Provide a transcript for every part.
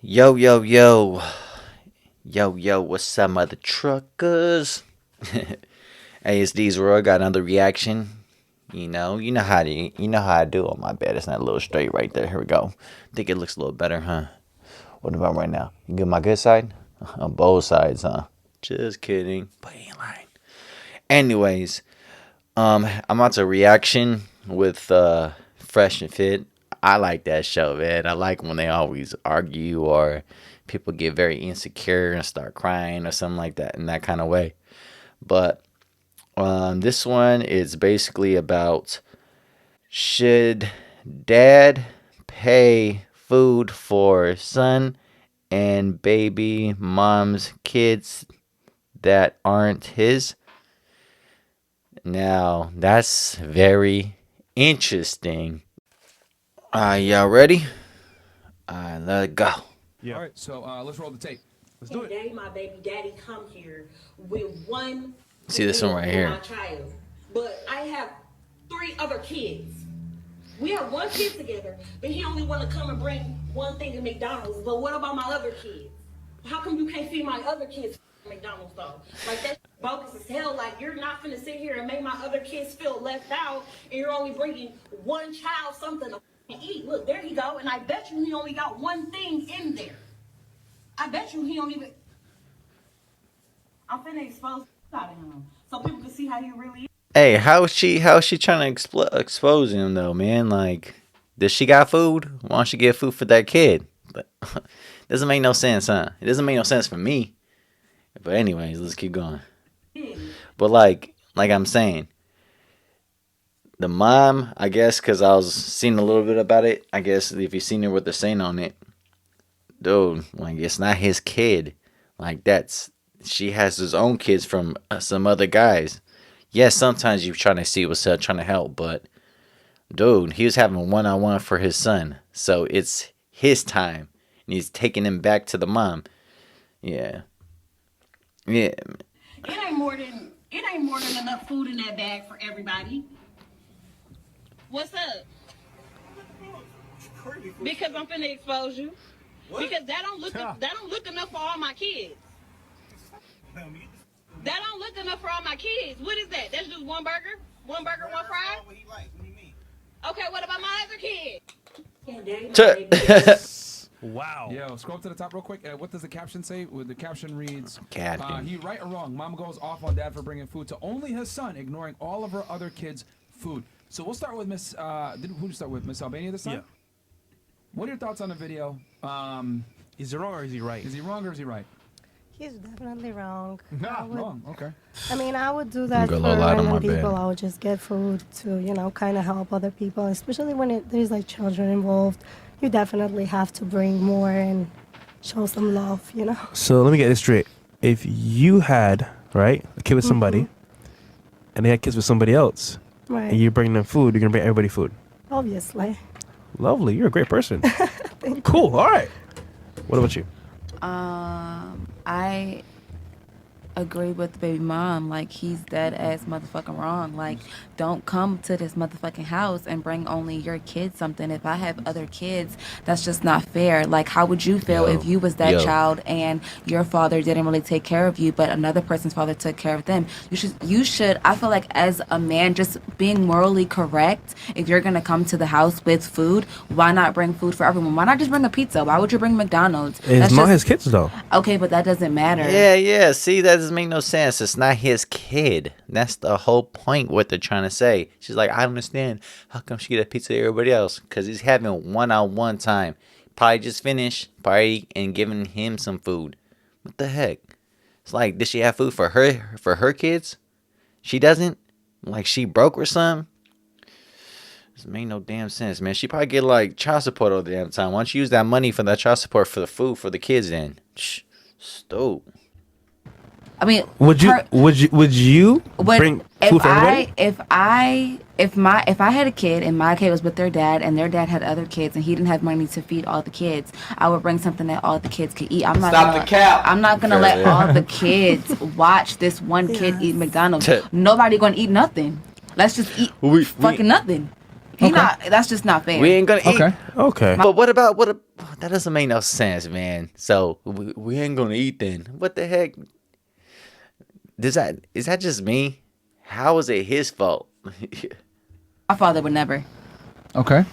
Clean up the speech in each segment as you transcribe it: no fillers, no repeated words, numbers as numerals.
Yo, yo, yo. Yo, yo, what's up, mother truckers? Hey, it's D's Roy. Got another reaction. You know how I do. Oh, my bad. It's not a little straight right there. Here we go. Think it looks a little better, huh? What about right now? You get my good side? On both sides, huh? Just kidding. But he ain't lying. Anyways, I'm on to reaction with Fresh and Fit. I like that show, man. I like when they always argue or people get very insecure and start crying or something like that in that kind of way. But this one is basically about should dad pay food for son and baby mom's kids that aren't his? Now, that's very interesting. Y'all ready? Let's go. Yeah. All right, so let's roll the tape. Let's do it. Daddy, my baby daddy, come here with one. See this one right here. My child, but I have 3 other kids. We have one kid together, but he only want to come and bring one thing to McDonald's. But what about my other kids? How come you can't feed my other kids at McDonald's though? Like that's bogus as hell. Like you're not gonna sit here and make my other kids feel left out, and you're only bringing one child something to eat. Look, there you go. And I bet you he only got one thing in there. I bet you he don't even. I'm finna expose out of him so people can see how he really is. Hey, how is she trying to expose him though, man? Like, does she got food? Why don't she get food for that kid? But doesn't make no sense, huh? It doesn't make no sense for me. But anyways, let's keep going. But like I'm saying, the mom, I guess, because I was seeing a little bit about it. I guess if you seen it what they're saying on it, dude, like it's not his kid. Like she has his own kids from some other guys. Yes, sometimes you're trying to see what's up, trying to help, but dude, he was having one-on-one for his son, so it's his time, and he's taking him back to the mom. Yeah, yeah. It ain't more than enough food in that bag for everybody. What's up? Because I'm finna expose you. What? Because that don't look enough for all my kids. That don't look enough for all my kids. What is that? That's just one burger? One burger, one fry? What he like? What do you mean? Okay, what about my other kid? Wow. Yo, scroll up to the top real quick. What does the caption say? The caption reads, Captain. he right or wrong, mom goes off on dad for bringing food to only his son, ignoring all of her other kids' food. So we'll start with Miss, who did you start with? Miss Albania this time? Yeah. What are your thoughts on the video? Is he wrong or is he right? Is he wrong or is he right? He's definitely wrong. Wrong. Okay. I mean, I would do that Got a for little loud on my random people. bed. I would just get food to, kind of help other people, especially when there's like children involved. You definitely have to bring more and show some love. So let me get this straight. If you had, right, a kid with somebody, and they had kids with somebody else, Right. and you bring them food, you're going to bring everybody food. Obviously. Lovely. You're a great person. Cool. All right. What about you? I agree with the baby mom. Like, he's dead ass motherfucking wrong. Like, don't come to this motherfucking house and bring only your kids something. If I have other kids, that's just not fair. Like, how would you feel if you was that child and your father didn't really take care of you, but another person's father took care of them? You should, I feel like as a man, just being morally correct, if you're gonna come to the house with food, why not bring food for everyone? Why not just bring a pizza? Why would you bring McDonald's? It's not his kids, though. Okay, but that doesn't matter. Yeah. See, that doesn't make no sense. It's not his kid. That's the whole point. What they're trying to say. She's like, I don't understand. How come she get a pizza to everybody else? Because he's having one-on-one time. Probably just finished party and giving him some food. What the heck? It's like, did she have food for her kids? She doesn't. Like she broke or something. This made no damn sense, man. She probably get like child support all the damn time. Why don't you use that money for that child support for the food for the kids then? Stop. I mean, Would you bring food for everybody? If I had a kid and my kid was with their dad and their dad had other kids and he didn't have money to feed all the kids, I would bring something that all the kids could eat. I'm not gonna let all the kids watch this one kid eat McDonald's. Nobody gonna eat nothing. Let's just eat fucking nothing. That's just not fair. We ain't gonna eat. Okay. Okay. But what about that doesn't make no sense, man. So we ain't gonna eat then. What the heck? Is that just me? How is it his fault? My father would never. Okay.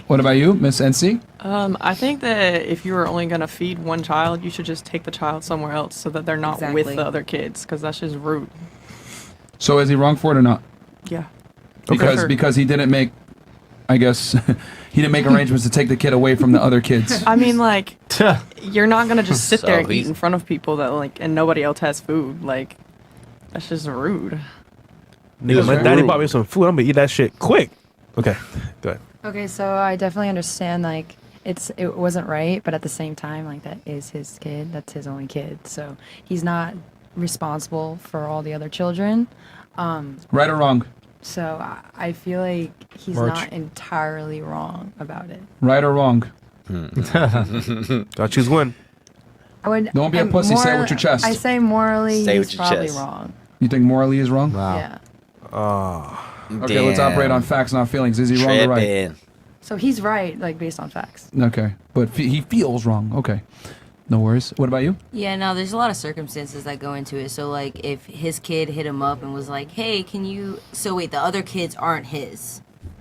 What about you, Miss NC? I think that if you were only going to feed one child, you should just take the child somewhere else so that they're not with Exactly. the other kids, because that's just rude. So is he wrong for it or not? Yeah. Because Sure. because he didn't make, I guess, he didn't make arrangements to take the kid away from the other kids. I mean, like, you're not going to just sit So there and eat he's- in front of people that, like, and nobody else has food. Like, that's just rude. Nigga, my It's daddy rude. bought me some food. I'm gonna eat that shit quick. Okay, go ahead. Okay, so I definitely understand like it wasn't right, but at the same time, like that is his kid. That's his only kid. So he's not responsible for all the other children. Right or wrong? So I feel like he's March. not entirely wrong about it. Right or wrong? Gotta choose one. I would Don't be a I'm pussy, say it with your chest. I say morally Say it he's with your probably chest. wrong. You think morally is wrong? Yeah. Okay, let's operate on facts, not feelings. Is he wrong or right? Tripping. So he's right, like based on facts. Okay, but he feels wrong. Okay, no worries. What about you? Yeah, no, there's a lot of circumstances that go into it. So, like, if his kid hit him up and was like, "Hey, can you?" So wait, the other kids aren't his,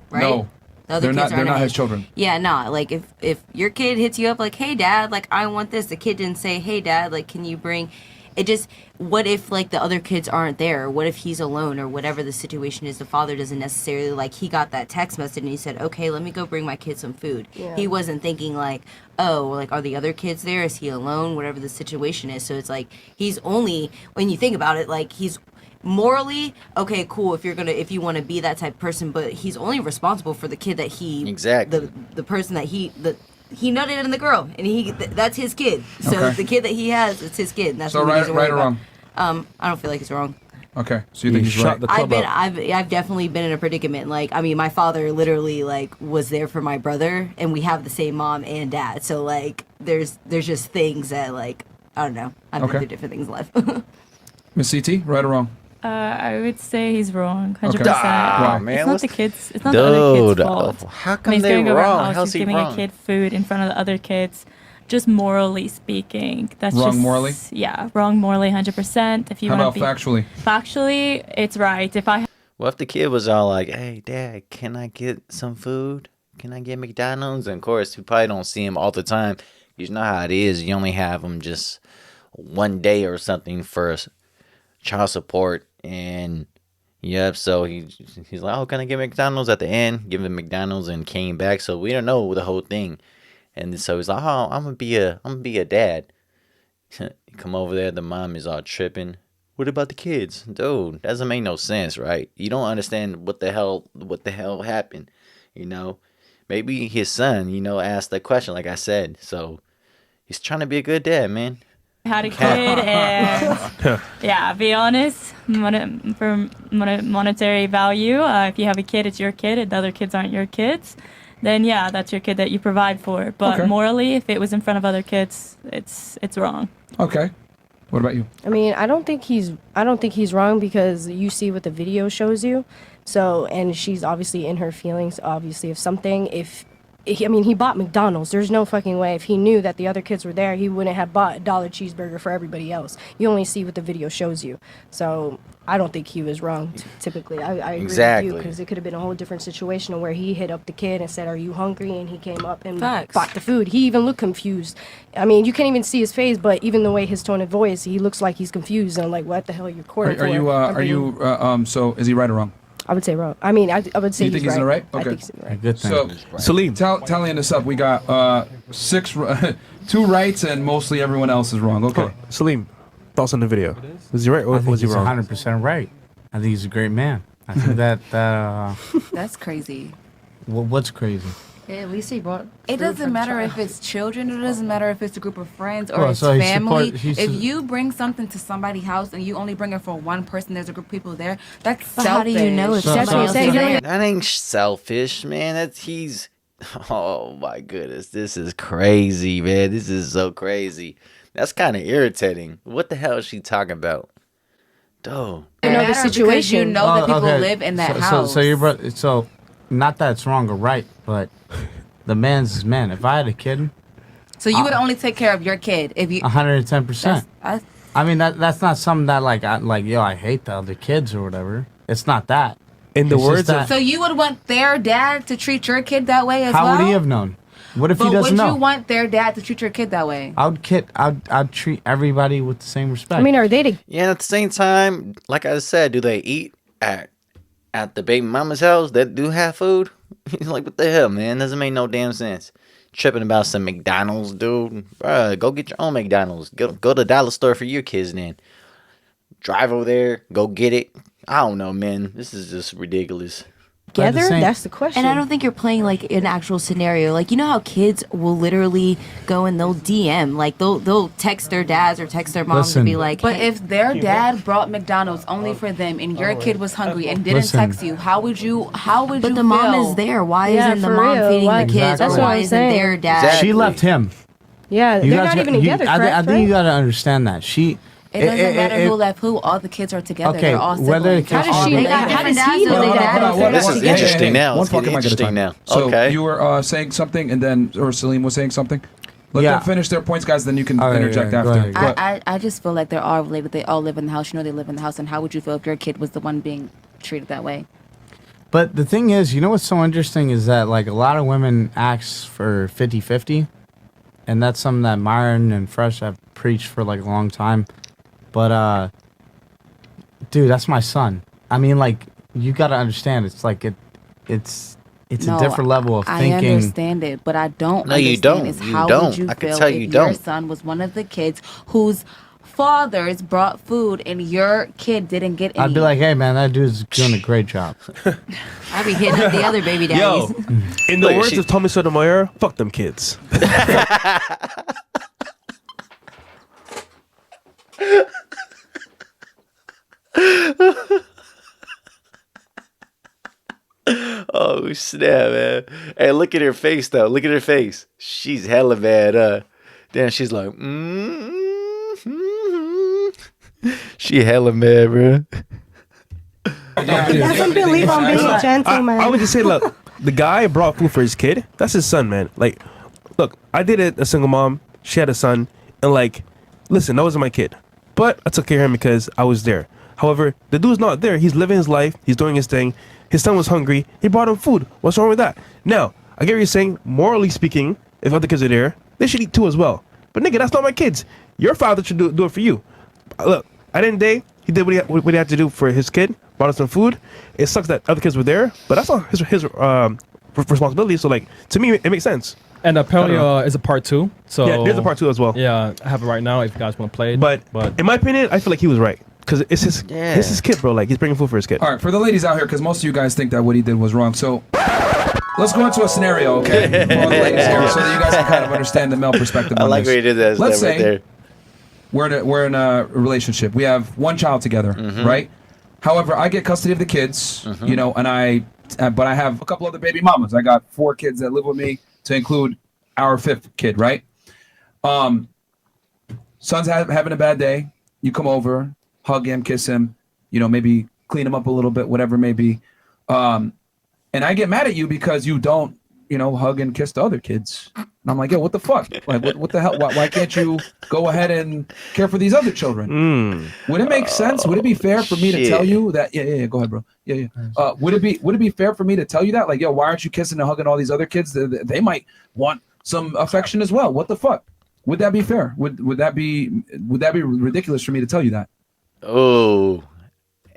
right? No, the other they're kids not. They're aren't not his children. Yeah, nah. Like, if your kid hits you up like, "Hey, dad, like, I want this," the kid didn't say, "Hey, dad, like, can you bring?" It just, what if like the other kids aren't there? What if he's alone or whatever the situation is? The father doesn't necessarily like, he got that text message and he said, okay, let me go bring my kid some food. Yeah. He wasn't thinking like, oh, like, are the other kids there? Is he alone? Whatever the situation is. So it's like, he's only, when you think about it, like, he's morally, okay, cool, if you want to be that type of person, but he's only responsible for the kid that he, Exactly. the person that he nutted in the girl, and that's his kid. So Okay. the kid that he has, it's his kid. And that's So what he right, needs to worry right or about. wrong? I don't feel like he's wrong. Okay, so you think he's right? shot the club up. I've definitely been in a predicament. Like, I mean, my father literally like was there for my brother, and we have the same mom and dad. So like, there's just things that like, I don't know. I've Okay. been through different things in life. Miss CT, right or wrong? I would say he's wrong, 100%. Okay. Ah, man, it's not what's- the kids. It's not the other kids' Dude, fault. how When come he's they going around wrong? the house, How's he's he giving wrong? a kid food in front of the other kids. Just morally speaking, that's Wrong just morally? Yeah, wrong morally, 100%. If you How want about to be factually? factually, it's right. If I What if the kid was all like, "Hey, Dad, can I get some food? Can I get McDonald's?" And of course, you probably don't see him all the time. You know how it is. You only have him just one day or something for child support, and yep. So he's like, "Oh, can I get McDonald's?" At the end, give him McDonald's, and came back. So we don't know the whole thing. And so he's like, "Oh, I'm gonna be a dad." You come over there, the mom is all tripping. What about the kids? Dude, doesn't make no sense, right? You don't understand what the hell happened, you know? Maybe his son, asked that question, like I said. So he's trying to be a good dad, man. had a kid and yeah, be honest, for monetary value, if you have a kid, it's your kid, and the other kids aren't your kids, then yeah, that's your kid that you provide for. But Okay. morally, if it was in front of other kids, it's wrong. Okay. What about you? I mean, I don't think he's wrong because you see what the video shows you. So, and she's obviously in her feelings, obviously, of something. He bought McDonald's. There's no fucking way. If he knew that the other kids were there, he wouldn't have bought a $1 cheeseburger for everybody else. You only see what the video shows you. So, I don't think he was wrong, typically. I agree Exactly. with you, because it could have been a whole different situation where he hit up the kid and said, "Are you hungry?" And he came up and Facts. bought the food. He even looked confused. I mean, you can't even see his face, but even the way his tone of voice, he looks like he's confused. And I'm like, what the hell are you recording for? So is he right or wrong? I would say wrong. I mean, I would say You think he's in the right? I Okay. think he's in the right. Good thing. So, Salim. tallying this up, we got 2 rights and mostly everyone else is wrong. Okay. Salim, thoughts on the video? Was he right or I think was he he's wrong? 100% right. I think he's a great man. I think that That's crazy. what's crazy? At least he brought. It food for doesn't the matter if child. it's children. It doesn't matter if it's a group of friends or Well, it's so he family. support- If you bring something to somebody's house and you only bring it for one person, there's a group of people there. That's But how do you know if So- somebody so- else so- is there? That ain't selfish, man. He's. Oh my goodness, this is crazy, man. This is so crazy. That's kind of irritating. What the hell is she talking about? Dude. You know the Because you situation. know that people okay. live in that so, house. So your brother. So not that it's wrong or right, but the man's his man. If I had a kid, So you would only take care of your kid if you. 110%. That's- I mean, that's not something that like I hate the other kids or whatever. It's not that. In the It's just words of that- So you would want their dad to treat your kid that way as how well? would he have known? What if But he doesn't would know? you want their dad to treat your kid that way? I'd treat everybody with the same respect. I mean, are they Yeah, at the same time, like I said, do they eat at the baby mama's house that do have food? Like, what the hell, man? Doesn't make no damn sense. Tripping about some McDonald's, dude. Bruh, go get your own McDonald's. Go to the dollar store for your kids then. Drive over there, go get it. I don't know, man. This is just ridiculous. together? That's the question. And I don't think you're playing like an actual scenario. Like, you know how kids will literally go and they'll DM, like they'll text their dads or text their moms and be like, but hey. if their dad brought McDonald's only for them and your kid was hungry and didn't Listen. text you, how would you? But the mom feel? is there. Why Yeah, isn't the for mom real. feeding Why- the kids? That's Or what why I'm isn't saying. their dad? She left him. Yeah, You they're guys not got- even you- together, I correct? think you got to understand that she. It doesn't matter who left who. All the kids are together. Okay, They're all whether siblings. How does she- They got how different does dads. he know though. that? They got This is interesting now. One It's getting fucking mic at a interesting time. now. So Okay. you were saying something, and then or Salim was saying something. Let Yeah. them finish their points, guys. Then you can All right, interject go after. ahead, go But- I just feel like they're all related. They all live in the house. You know, they live in the house. And how would you feel if your kid was the one being treated that way? But the thing is, you know what's so interesting is that like a lot of women ask for 50-50, and that's something that Myron and Fresh have preached for like a long time. But dude, that's my son. I mean, like you got to understand, it's like it's No, a different level of I thinking. understand it, but I don't No, you understand don't. is You how don't. would you I can feel tell if you your don't. son was one of the kids whose fathers brought food and your kid didn't get any? I'd be like, hey man, that dude's doing a great job. I'd be hitting up the other baby daddies. Yo, in the Look, words she- of Tommy Sotomayor, fuck them kids. Oh snap, man! Hey, look at her face though. Look at her face. She's hella bad. Then she's like, she hella mad, bro. Doesn't believe I'm being a gentleman. I would just say, look, the guy brought food for his kid. That's his son, man. Like, look, I dated a single mom. She had a son, and like, listen, that wasn't my kid, but I took care of him because I was there. However, the dude's not there. He's living his life. He's doing his thing. His son was hungry. He brought him food. What's wrong with that? Now, I get what you're saying. Morally speaking, if other kids are there, they should eat too as well. But nigga, that's not my kids. Your father should do it for you. Look, at the end of the day, he did what he had to do for his kid. Brought him some food. It sucks that other kids were there, but that's not his responsibility. So like, to me, it makes sense. And apparently, I don't know. it's a part 2. So Yeah, there's a part 2 as well. Yeah, I have it right now if you guys want to play it. But in my opinion, I feel like he was right because it's his kid, bro. Like he's bringing food for his kid. All right, for the ladies out here, because most of you guys think that what he did was wrong. So let's go into a scenario, okay? For all the ladies here, so that you guys can kind of understand the male perspective. I on like this. where you did that Let's step right say there. we're in a relationship. We have one child together, Mm-hmm. right? However, I get custody of the kids, you know, and but I have a couple other baby mamas. I got 4 kids that live with me, to include our 5th kid, right? Son's having a bad day. You come over, hug him, kiss him, you know, maybe clean him up a little bit, whatever it may be. And I get mad at you because you don't, you know, hug and kiss the other kids. And I'm like, yo, what the fuck? Like, what the hell? Why can't you go ahead and care for these other children? Would it make sense? Would it be fair for me to tell you that? Yeah. Go ahead, bro. Yeah. Would it be fair for me to tell you that? Like, yo, why aren't you kissing and hugging all these other kids? They might want some affection as well. What the fuck? Would that be fair? Would that be ridiculous for me to tell you that? Oh,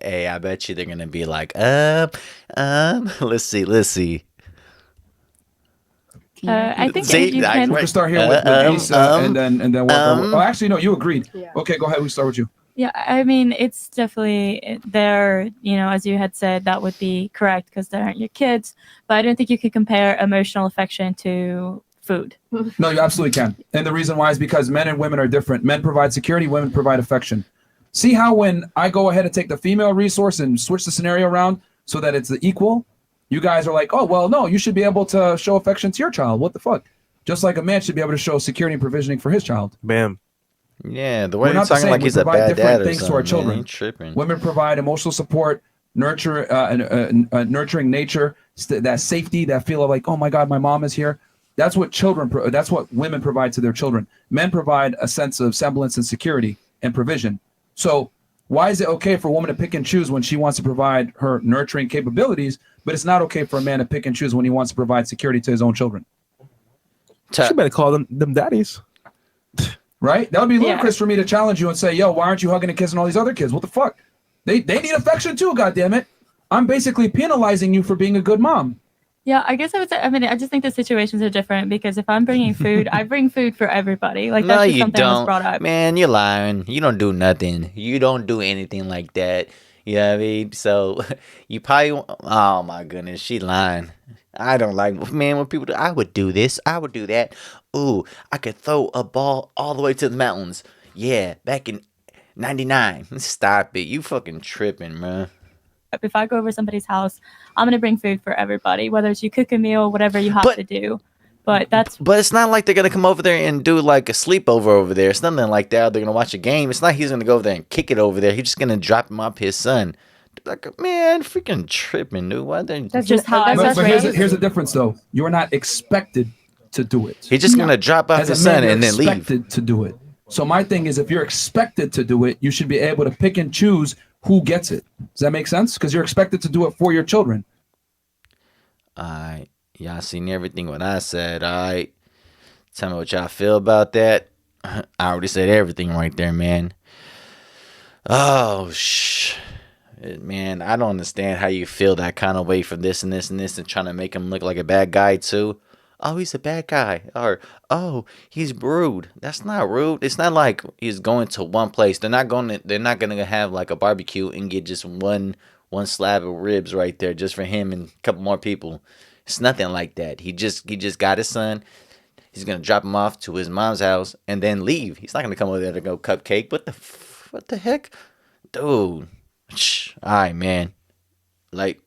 hey, I bet you they're gonna be like, let's see. I think See, you I- can. We can start here with Ace, and then work our way. Oh, actually, no, you agreed. Okay, go ahead. We start with you. Yeah, I mean, it's definitely there, you know, as you had said, that would be correct because they aren't your kids. But I don't think you could compare emotional affection to food. No, you absolutely can. And the reason why is because men and women are different. Men provide security, women provide affection. See how when I go ahead and take the female resource and switch the scenario around so that it's equal, you guys are like, oh, well, no, you should be able to show affection to your child. What the fuck? Just like a man should be able to show security and provisioning for his child. Bam. Yeah, the way We're you're not the talking same. like We he's a provide bad different dad or things to our something. children. Man, he tripping. Women provide emotional support, nurturing nature, that safety, that feel of like, oh my God, my mom is here. That's what that's what women provide to their children. Men provide a sense of semblance and security and provision. So why is it okay for a woman to pick and choose when she wants to provide her nurturing capabilities, but it's not okay for a man to pick and choose when he wants to provide security to his own children? She better call them daddies. Right? That would be ludicrous for me to challenge you and say, yo, why aren't you hugging and kissing all these other kids? What the fuck? They need affection too, goddammit. I'm basically penalizing you for being a good mom. Yeah, I guess I would say, I mean, I just think the situations are different because if I'm bringing food, I bring food for everybody. Like, that's No, just you something that was don't. brought up. Man, you're lying. You don't do nothing. You don't do anything like that. You know what I mean? So you probably, oh my goodness, she lying. I don't like, man, when people do, I would do this, I would do that. Ooh, I could throw a ball all the way to the mountains. Yeah, back in 99. Stop it. You fucking tripping, man. If I go over somebody's house, I'm going to bring food for everybody, whether it's you cook a meal, whatever you have to do. But it's not like they're gonna come over there and do like a sleepover over there. It's nothing like that. They're gonna watch a game. It's not he's gonna go over there and kick it over there. He's just gonna drop him off his son. Like, man, freaking tripping, dude. Why they? That's just how But here's the difference, though. You are not expected to do it. He's just gonna drop off As a his man, son you're and then leave. expected to do it. So my thing is, if you're expected to do it, you should be able to pick and choose who gets it. Does that make sense? Because you're expected to do it for your children. Alright, y'all seen everything what I said. Alright, tell me what y'all feel about that. I already said everything right there, man. Oh, man, I don't understand how you feel that kind of way from this and this and this and trying to make him look like a bad guy too. Oh, he's a bad guy. Or, oh, he's rude. That's not rude. It's not like he's going to one place. They're not gonna have like a barbecue and get just one slab of ribs right there just for him and a couple more people. It's nothing like that. He just got his son. He's gonna drop him off to his mom's house and then leave. He's not gonna come over there to go cupcake. What the heck? Dude. Alright, man. Like,